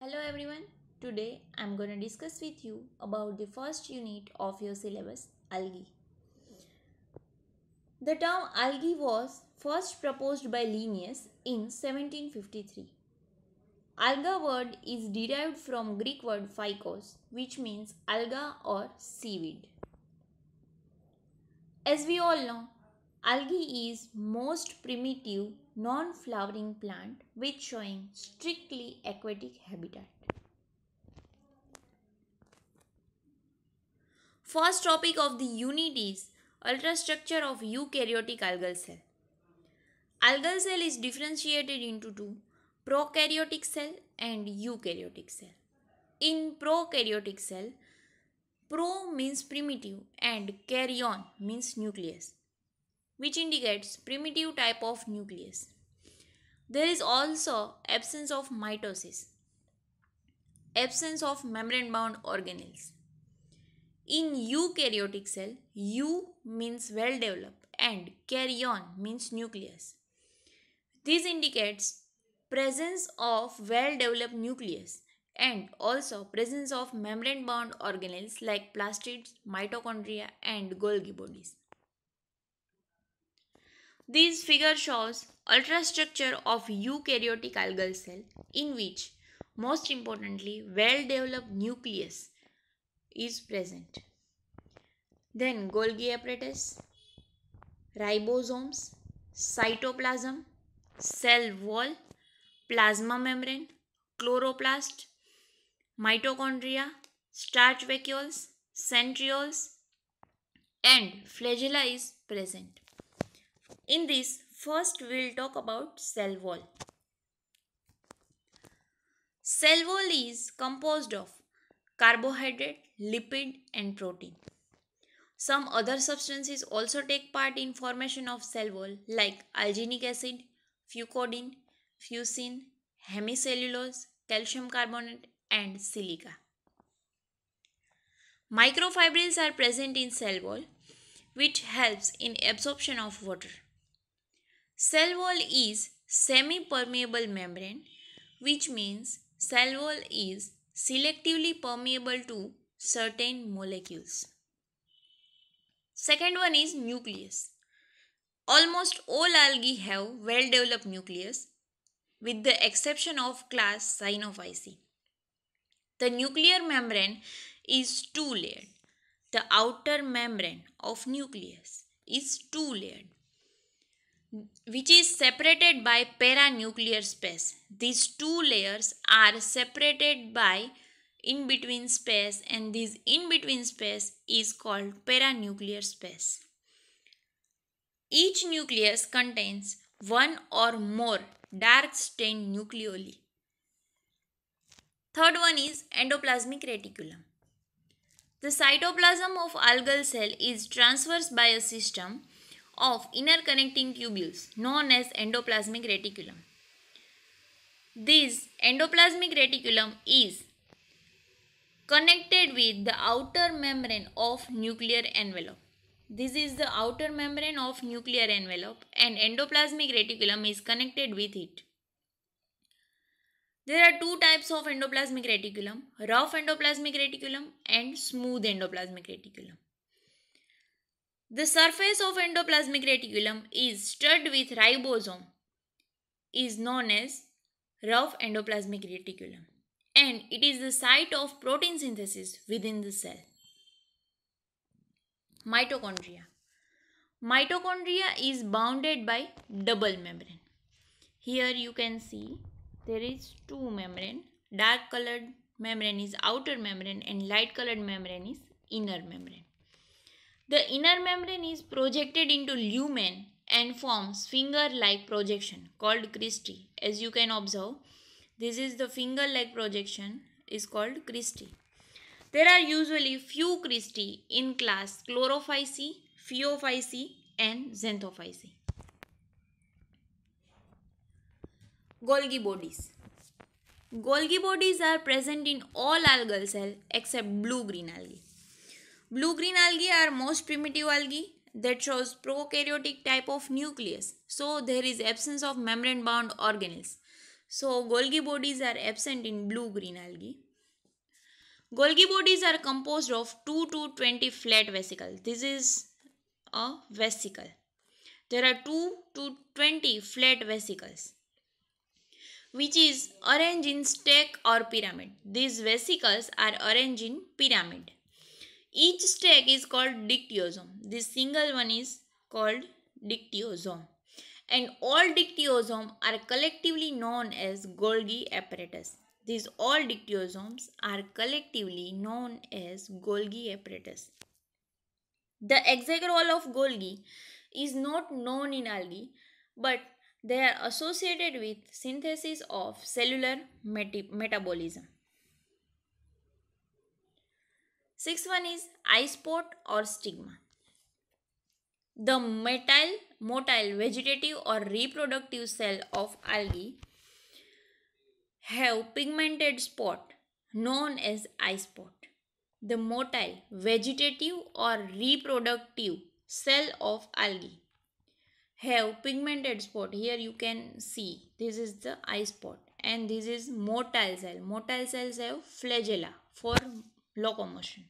Hello everyone. Today I'm going to discuss with you about the first unit of your syllabus, algae. The term algae was first proposed by Linnaeus in 1753. Alga word is derived from Greek word phycos, which means alga or seaweed. As we all know, algae is most primitive non-flowering plant which showing strictly aquatic habitat. First topic of the unit is ultrastructure of eukaryotic algal cell. Algal cell is differentiated into two, prokaryotic cell and eukaryotic cell. In prokaryotic cell, pro means primitive and karyon means nucleus, which indicates primitive type of nucleus. There is also absence of mitosis, absence of membrane-bound organelles. In eukaryotic cell, Eu means well developed and karyon means nucleus. This indicates presence of well developed nucleus and also presence of membrane bound organelles like plastids, mitochondria and Golgi bodies. This figure shows ultrastructure of eukaryotic algal cell in which most importantly well developed nucleus is present. Then Golgi apparatus, ribosomes, cytoplasm, cell wall, plasma membrane, chloroplast, mitochondria, starch vacuoles, centrioles, and flagella is present. In this, first we will talk about cell wall. Cell wall is composed of carbohydrate, lipid and protein. Some other substances also take part in formation of cell wall like alginic acid, fucodin, fusin, hemicellulose, calcium carbonate and silica. Microfibrils are present in cell wall which helps in absorption of water. Cell wall is semi-permeable membrane, which means cell wall is selectively permeable to certain molecules. Second one is nucleus. Almost all algae have well-developed nucleus with the exception of class Cyanophyceae. The nuclear membrane is two-layered. The outer membrane of nucleus is two-layered, which is separated by paranuclear space. These two layers are separated by in-between space and this in-between space is called paranuclear space. Each nucleus contains one or more dark stained nucleoli. Third one is endoplasmic reticulum. The cytoplasm of algal cell is traversed by a system of inner connecting tubules known as endoplasmic reticulum. This endoplasmic reticulum is connected with the outer membrane of nuclear envelope. This is the outer membrane of nuclear envelope and endoplasmic reticulum is connected with it. There are two types of endoplasmic reticulum, rough endoplasmic reticulum and smooth endoplasmic reticulum. The surface of endoplasmic reticulum is studded with ribosome is known as rough endoplasmic reticulum and it is the site of protein synthesis within the cell. Mitochondria. Mitochondria is bounded by double membrane. Here you can see there is two membrane. Dark colored membrane is outer membrane and light colored membrane is inner membrane. The inner membrane is projected into lumen and forms finger-like projection called cristae. As you can observe, this is the finger-like projection is called cristae. There are usually few cristae in class Chlorophyceae, Phaeophyceae and Xanthophyceae. Golgi bodies. Golgi bodies are present in all algal cells except blue-green algae. Blue-green algae are most primitive algae that shows prokaryotic type of nucleus. So there is absence of membrane-bound organelles. So Golgi bodies are absent in blue-green algae. Golgi bodies are composed of 2 to 20 flat vesicles. This is a vesicle. There are 2 to 20 flat vesicles which is arranged in stack or pyramid. These vesicles are arranged in pyramid. Each stack is called dictyosome. This single one is called dictyosome. And all dictyosomes are collectively known as Golgi apparatus. These all dictyosomes are collectively known as Golgi apparatus. The exact role of Golgi is not known in algae, but they are associated with synthesis of cellular metabolism. Sixth one is eye spot or stigma. The motile vegetative or reproductive cell of algae have pigmented spot known as eye spot. The motile vegetative or reproductive cell of algae have pigmented spot. Here you can see this is the eye spot and this is motile cell. Motile cells have flagella for locomotion.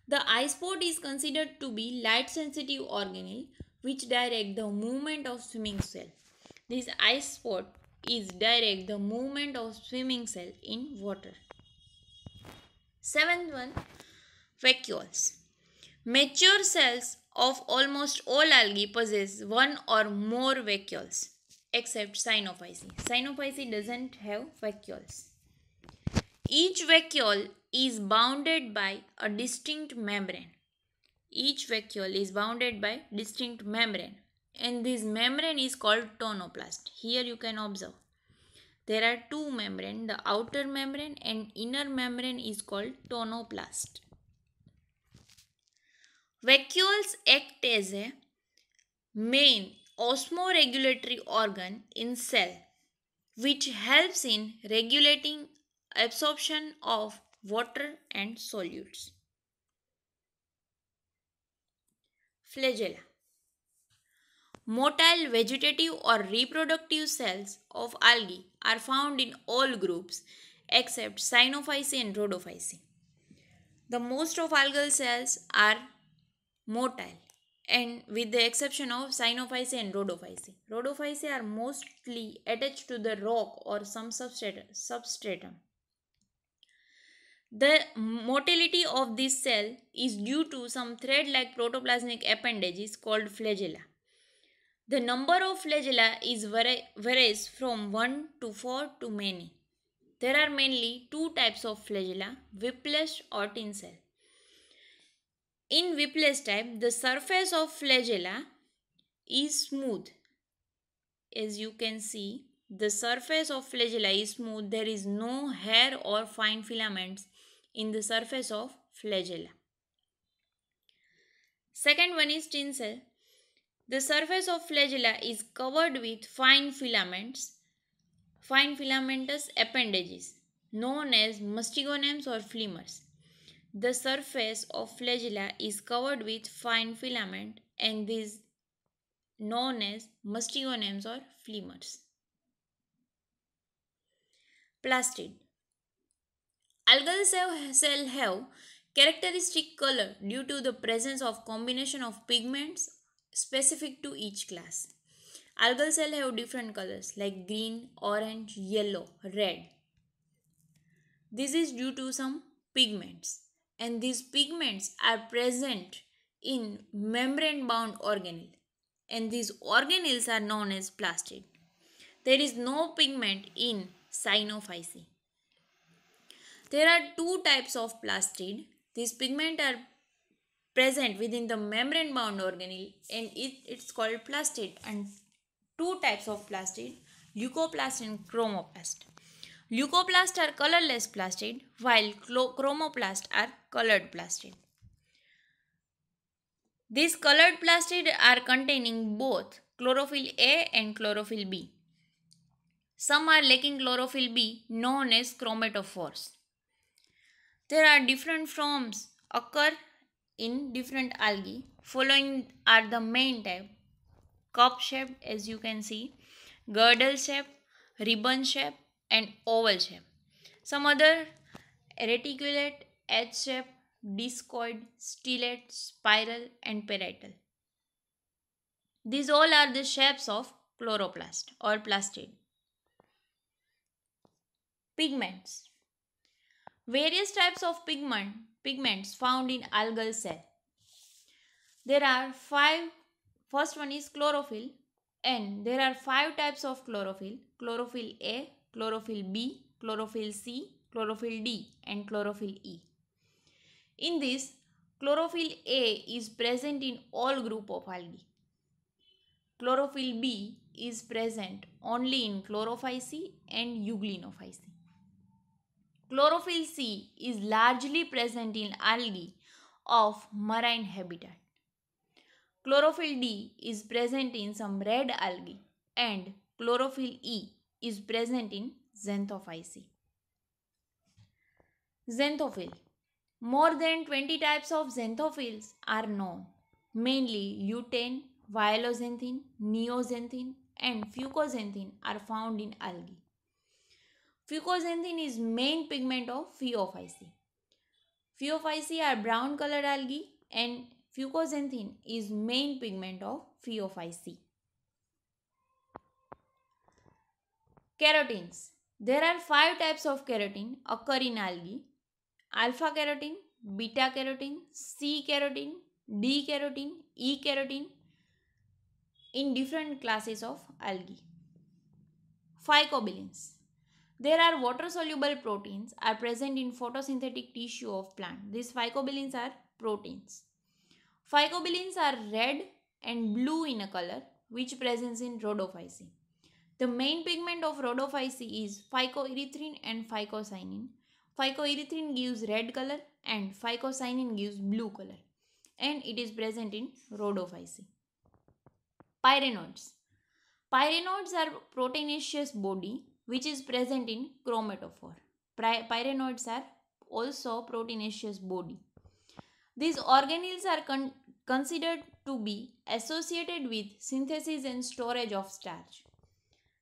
The eye spot is considered to be light sensitive organelle which direct the movement of swimming cell. This eye spot is direct the movement of swimming cell in water. Seventh one, vacuoles. Mature cells of almost all algae possess one or more vacuoles except Cyanophyceae. Cyanophyceae doesn't have vacuoles. Each vacuole is bounded by a distinct membrane. Each vacuole is bounded by distinct membrane and this membrane is called tonoplast. Here you can observe. There are two membranes, the outer membrane and inner membrane is called tonoplast. Vacuoles act as a main osmoregulatory organ in cell which helps in regulating absorption of water and solutes. Flagella. Motile vegetative or reproductive cells of algae are found in all groups except Cyanophyceae and Rhodophyceae. The most of algal cells are motile and with the exception of Cyanophyceae and Rhodophyceae. Rhodophyceae are mostly attached to the rock or some substratum. The motility of this cell is due to some thread-like protoplasmic appendages called flagella. The number of flagella varies from 1 to 4 to many. There are mainly two types of flagella, whiplash or tinsel. In whiplash type, the surface of flagella is smooth. As you can see, the surface of flagella is smooth. There is no hair or fine filaments in the surface of flagella. Second one is tinsel. The surface of flagella is covered with fine filamentous appendages known as mastigonems or flemurs. The surface of flagella is covered with fine filament and these known as mastigonems or flemurs. Plastid. Algal cells have characteristic color due to the presence of combination of pigments specific to each class. Algal cells have different colors like green, orange, yellow, red. This is due to some pigments and these pigments are present in membrane bound organelle and these organelles are known as plastid. There is no pigment in Cyanophyceae. There are two types of plastid. These pigments are present within the membrane bound organelle and it's called plastid, and two types of plastid, leucoplast and chromoplast. Leucoplast are colorless plastid while chromoplast are colored plastid. These colored plastid are containing both chlorophyll A and chlorophyll B. Some are lacking chlorophyll B known as chromatophores. There are different forms occur in different algae. Following are the main type: cup shaped, as you can see, girdle shaped, ribbon shape, and oval shape. Some other reticulate, H shape, discoid, stellate, spiral, and parietal. These all are the shapes of chloroplast or plastid. Pigments. Various types of pigments found in algal cell. There are five. First one is chlorophyll, and there are five types of chlorophyll: chlorophyll A, chlorophyll B, chlorophyll C, chlorophyll D, and chlorophyll E. In this, chlorophyll A is present in all group of algae. Chlorophyll B is present only in Chlorophyceae and Euglenophyceae. Chlorophyll C is largely present in algae of marine habitat. Chlorophyll D is present in some red algae, and chlorophyll E is present in Xanthophyceae. Xanthophyll. More than 20 types of xanthophylls are known, mainly lutein, violoxanthin, neoxanthin, and fucoxanthin are found in algae. Fucoxanthin is main pigment of Phaeophyceae. Phaeophyceae are brown colored algae, and fucoxanthin is main pigment of Phaeophyceae. Carotenes. There are five types of keratin occur in algae: alpha keratin, beta carotene, C carotene, D carotene, E carotene in different classes of algae. Phycobilins. There are water-soluble proteins are present in photosynthetic tissue of plant. These phycobilins are proteins. Phycobilins are red and blue in a color, which presents in rhodophyceae. The main pigment of rhodophyceae is phycoerythrin and phycocyanin. Phycoerythrin gives red color and phycocyanin gives blue color, and it is present in rhodophyceae. Pyrenoids. Pyrenoids are proteinaceous body which is present in chromatophore. Pyrenoids are also proteinaceous body. These organelles are considered to be associated with synthesis and storage of starch.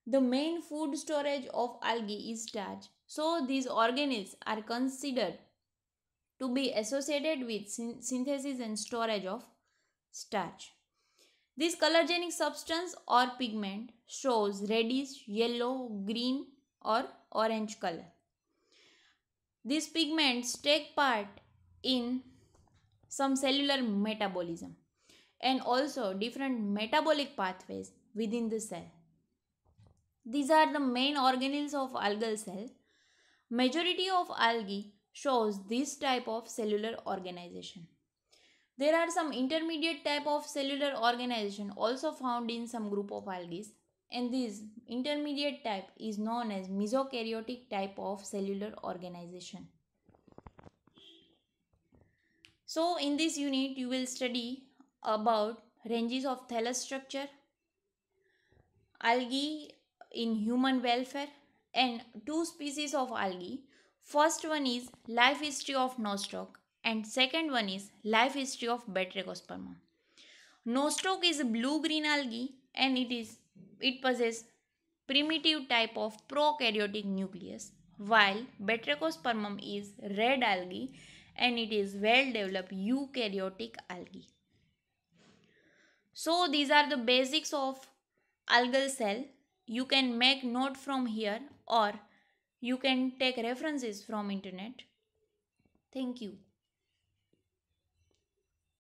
The main food storage of algae is starch, so these organelles are considered to be associated with synthesis and storage of starch. This colorgenic substance or pigment shows reddish, yellow, green, or orange color. These pigments take part in some cellular metabolism and also different metabolic pathways within the cell. These are the main organelles of algal cell. Majority of algae shows this type of cellular organization. There are some intermediate type of cellular organization also found in some group of algae, and this intermediate type is known as mesokaryotic type of cellular organization. So in this unit you will study about ranges of thallus structure, algae in human welfare, and two species of algae. First one is life history of nostoc, and second one is life history of Batrachospermum. Nostoc is a blue-green algae, and it possesses primitive type of prokaryotic nucleus, while Batrachospermum is red algae and it is well developed eukaryotic algae. So these are the basics of algal cell. You can make note from here or you can take references from internet. Thank you.